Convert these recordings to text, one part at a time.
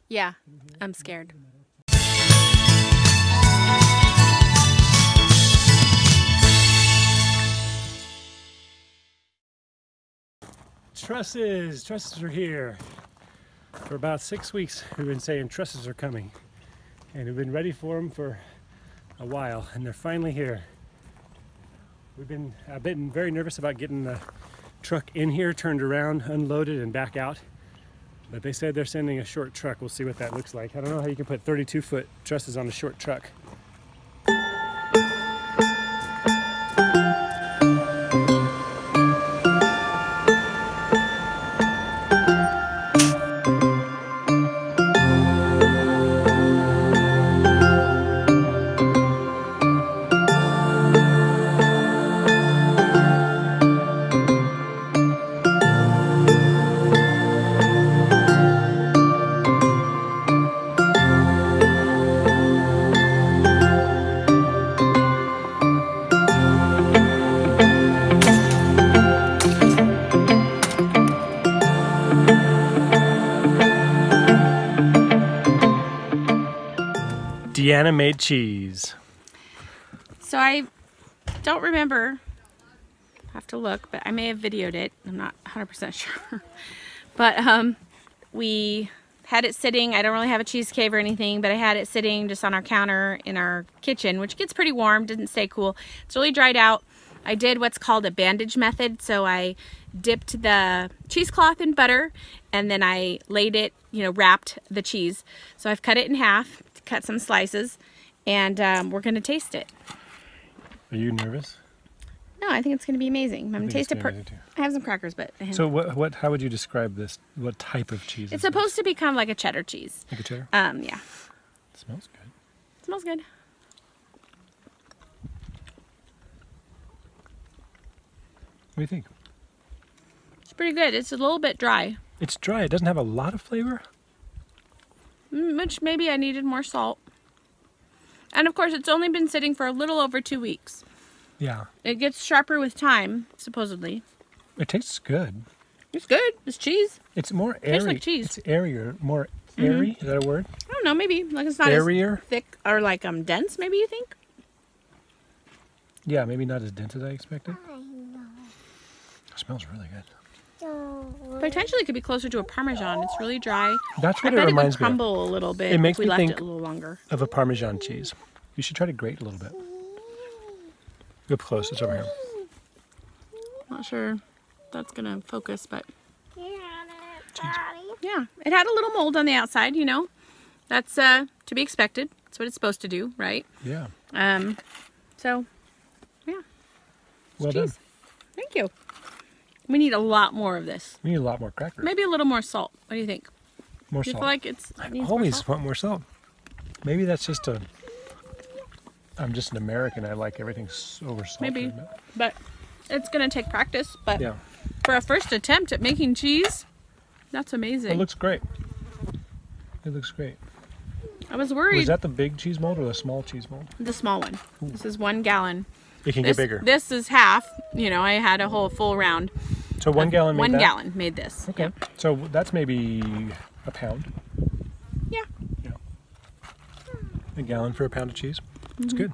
Yeah, I'm scared. Trusses are here. For about 6 weeks we've been saying trusses are coming, and we've been ready for them for a while, and they're finally here. I've been very nervous about getting the truck in here, turned around, unloaded, and back out. But they said they're sending a short truck. We'll see what that looks like. I don't know how you can put 32-foot trusses on a short truck. Deanna made cheese. So I don't remember, I have to look, but I may have videoed it. I'm not 100% sure. But we had it sitting. I don't really have a cheese cave or anything, but I had it sitting just on our counter in our kitchen, which gets pretty warm, didn't stay cool. It's really dried out. I did what's called a bandage method. So I dipped the cheesecloth in butter, and then I laid it, wrapped the cheese. So I've cut it in half, cut some slices, and we're gonna taste it. Are you nervous? No, I think it's gonna be amazing. I'm gonna taste it. I have some crackers, but so how would you describe this? What type of cheese? It's supposed to be kind of like a cheddar cheese. Like a cheddar? Yeah. It smells good. It smells good. What do you think? It's pretty good. It's a little bit dry. It's dry. It doesn't have a lot of flavor. Which maybe I needed more salt. And of course, it's only been sitting for a little over 2 weeks. Yeah. It gets sharper with time, supposedly. It tastes good. It's good. It's cheese. It's more airy. Tastes like cheese. It's airier. More airy. Is that a word? I don't know. Maybe like it's not airier? as thick or like dense. Maybe you think. Yeah, maybe not as dense as I expected. It smells really good. Potentially it could be closer to a Parmesan. It's really dry. That's what I bet it reminds me of. It would crumble a little bit. It makes if we me left think it a little longer. Of a Parmesan cheese. You should try to grate a little bit. Go up close. It's over here. Not sure that's gonna focus, but Cheese. yeah, it had a little mold on the outside. That's to be expected. That's what it's supposed to do, right? Yeah. So yeah. Well cheese. done. Thank you. We need a lot more of this. We need a lot more crackers. Maybe a little more salt. What do you think? More do you salt. feel like it needs always more salt? want more salt. Maybe that's just I'm just an American. I like everything over salted. Maybe, but it's gonna take practice. But yeah. For a first attempt at making cheese, that's amazing. It looks great. It looks great. I was worried. Was that the big cheese mold or the small cheese mold? The small one. Ooh. This is 1 gallon. It can get bigger. This is half. I had a whole full round. So 1 gallon made that? 1 gallon made this. Okay. Yeah. So that's maybe a pound. Yeah. Yeah. A gallon for a pound of cheese. It's good.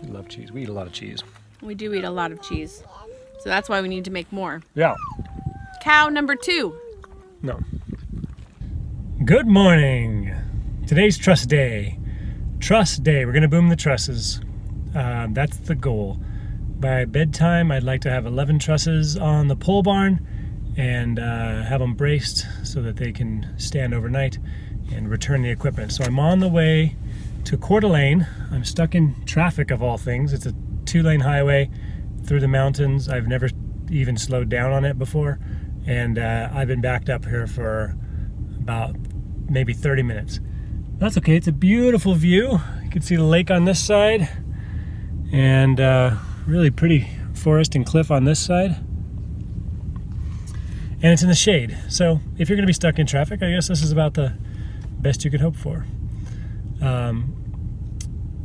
We love cheese. We eat a lot of cheese. We do eat a lot of cheese. So that's why we need to make more. Yeah. Cow number 2. No. Good morning. Today's truss day. Truss day. We're going to boom the trusses. That's the goal. By bedtime, I'd like to have 11 trusses on the pole barn and have them braced so that they can stand overnight and return the equipment. So I'm on the way to Coeur d'Alene. I'm stuck in traffic of all things. It's a 2-lane highway through the mountains. I've never even slowed down on it before, and I've been backed up here for about maybe 30 minutes. That's okay. It's a beautiful view. You can see the lake on this side and really pretty forest and cliff on this side, and it's in the shade. So if you're going to be stuck in traffic, I guess this is about the best you could hope for.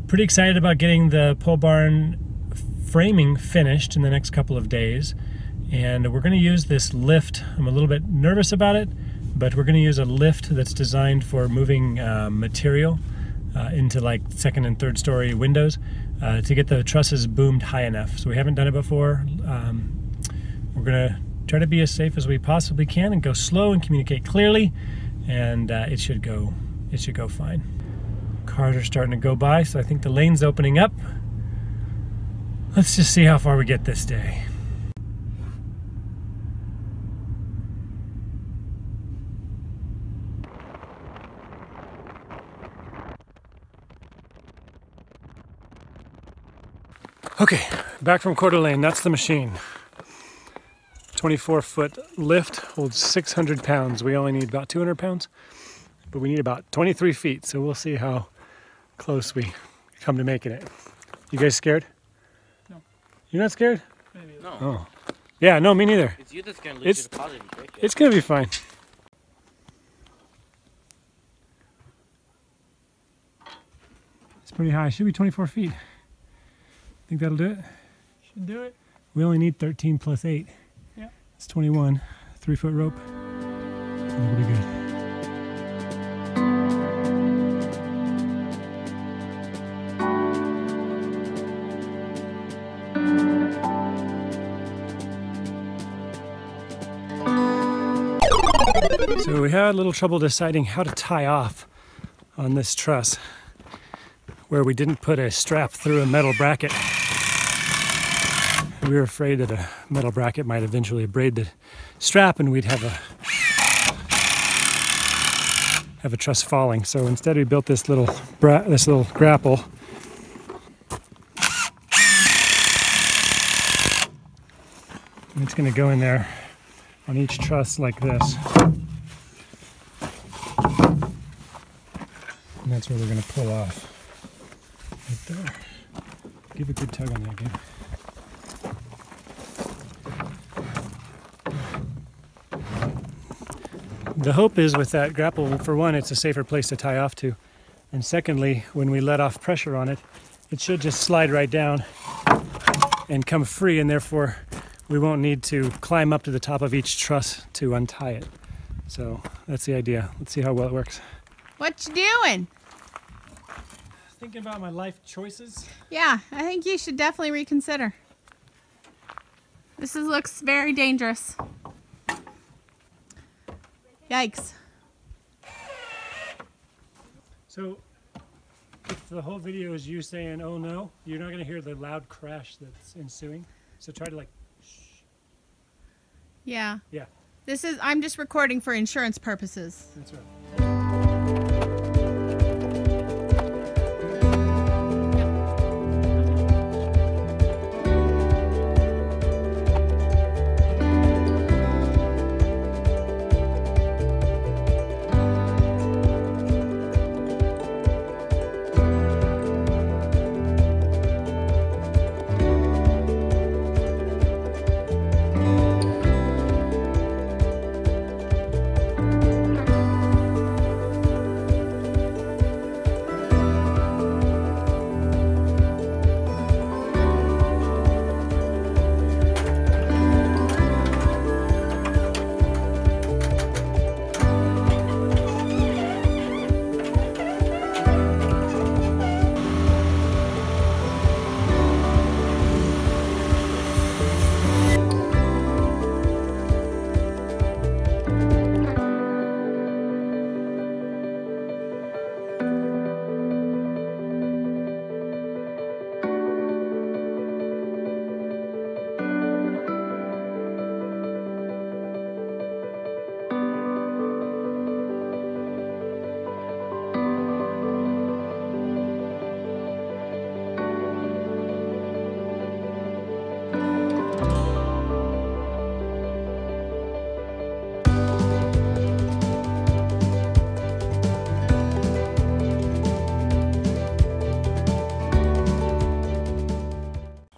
Pretty excited about getting the pole barn framing finished in the next couple of days, and we're going to use this lift. I'm a little bit nervous about it, but we're going to use a lift that's designed for moving material into like second and third story windows to get the trusses boomed high enough. So we haven't done it before. We're going to try to be as safe as we possibly can and go slow and communicate clearly, and it should go fine. Cars are starting to go by, so I think the lane's opening up. Let's just see how far we get this day. Okay, back from Coeur d'Alene. That's the machine. 24-foot lift holds 600 pounds. We only need about 200 pounds, but we need about 23 feet, so we'll see how close we come to making it. You guys scared? No. You're not scared? Maybe. No. Oh. Yeah, no, me neither. It's you that's going to lose your deposit if you break it. It's going to be fine. It's pretty high. It should be 24 feet. Think that'll do it? Should do it. We only need 13 plus 8. Yeah. It's 21. 3-foot rope. That'll be good. So we had a little trouble deciding how to tie off on this truss, where we didn't put a strap through a metal bracket. We were afraid that a metal bracket might eventually braid the strap and we'd have a truss falling. So instead we built this little grapple. And it's going to go in there on each truss like this. And that's where we're going to pull off. Right there. Give a good tug on that, Gabe. The hope is with that grapple, for one, it's a safer place to tie off to. And secondly, when we let off pressure on it, it should just slide right down and come free, and therefore we won't need to climb up to the top of each truss to untie it. So that's the idea. Let's see how well it works. What you doing? Thinking about my life choices. Yeah, I think you should definitely reconsider. Looks very dangerous. Yikes. So if the whole video is you saying, oh no, you're not going to hear the loud crash that's ensuing. So try to like, shh. Yeah. Yeah, I'm just recording for insurance purposes. that's right.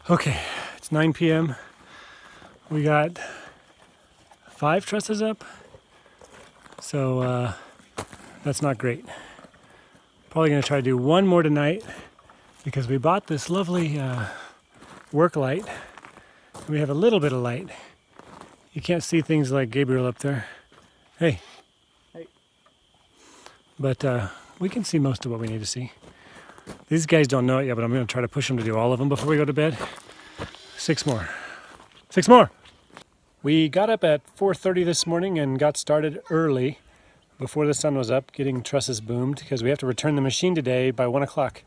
Okay, it's 9 p.m. We got 5 trusses up, so that's not great. Probably gonna try to do one more tonight because we bought this lovely work light. We have a little bit of light. You can't see things like Gabriel up there. Hey, but we can see most of what we need to see. These guys don't know it yet, but I'm going to try to push them to do all of them before we go to bed. 6 more. 6 more! We got up at 4:30 this morning and got started early before the sun was up getting trusses boomed because we have to return the machine today by 1 o'clock.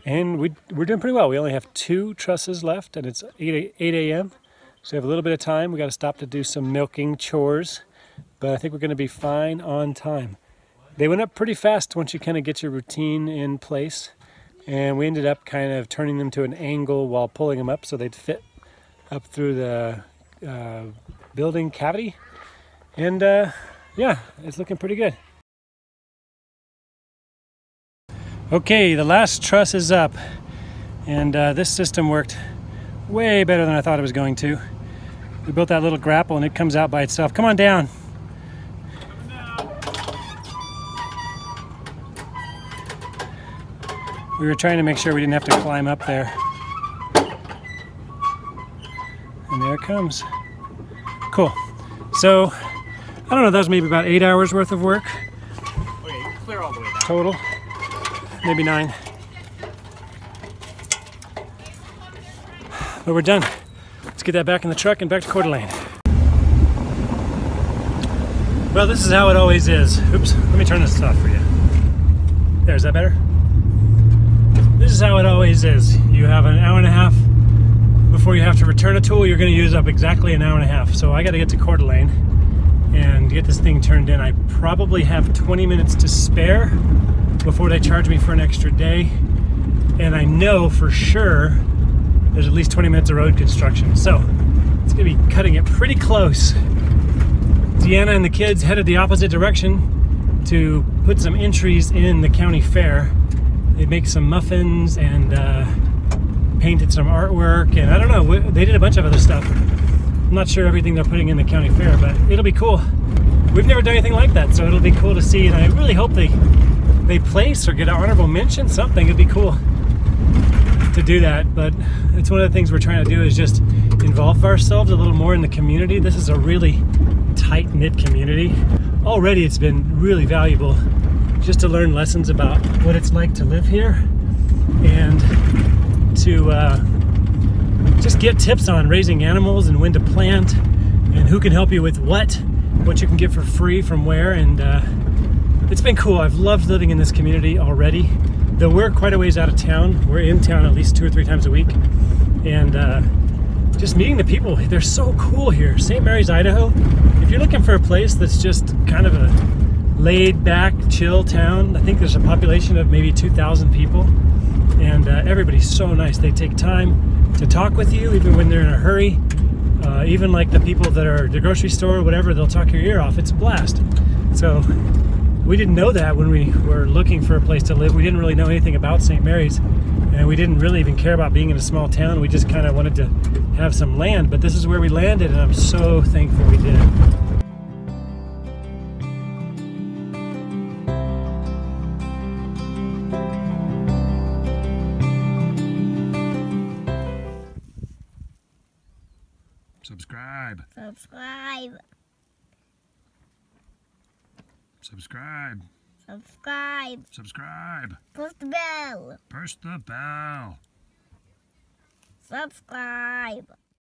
And we're doing pretty well. We only have 2 trusses left and it's 8 a.m. So we have a little bit of time. We got to stop to do some milking chores, but I think we're going to be fine on time. They went up pretty fast once you kind of get your routine in place. And we ended up kind of turning them to an angle while pulling them up so they'd fit up through the building cavity. And yeah, it's looking pretty good. Okay, the last truss is up. And this system worked way better than I thought it was going to. We built that little grapple and it comes out by itself. Come on down. We were trying to make sure we didn't have to climb up there. And there it comes. Cool. So, I don't know, that was maybe about 8 hours worth of work. Okay, clear all the way down. Total. Maybe 9. But we're done. Let's get that back in the truck and back to Coeur d'Alene. Well, this is how it always is. Oops, let me turn this off for you. There, is that better? This is how it always is. You have an hour and a half before you have to return a tool. You're going to use up exactly an hour and a half. So I got to get to Coeur d'Alene and get this thing turned in. I probably have 20 minutes to spare before they charge me for an extra day. And I know for sure there's at least 20 minutes of road construction. So it's going to be cutting it pretty close. Deanna and the kids headed the opposite direction to put some entries in the county fair. They make some muffins and painted some artwork, and I don't know, they did a bunch of other stuff. I'm not sure everything they're putting in the county fair, but it'll be cool. We've never done anything like that, so it'll be cool to see, and I really hope they place or get an honorable mention, something. It'd be cool to do that, but it's one of the things we're trying to do is just involve ourselves a little more in the community. This is a really tight-knit community. Already it's been really valuable just to learn lessons about what it's like to live here and to just get tips on raising animals and when to plant and who can help you with what you can get for free from where, and it's been cool. I've loved living in this community already. Though we're quite a ways out of town. We're in town at least 2 or 3 times a week, and just meeting the people, they're so cool here. St. Mary's, Idaho, if you're looking for a place that's just kind of a laid back, chill town, I think there's a population of maybe 2,000 people, and everybody's so nice. They take time to talk with you even when they're in a hurry. Even like the people that are at the grocery store or whatever, they'll talk your ear off. It's a blast. So we didn't know that when we were looking for a place to live. We didn't really know anything about St. Mary's, and we didn't really even care about being in a small town. We just kind of wanted to have some land, but this is where we landed, and I'm so thankful we did. Subscribe. Subscribe. Subscribe. Subscribe. Subscribe. Push the bell. Push the bell. Subscribe.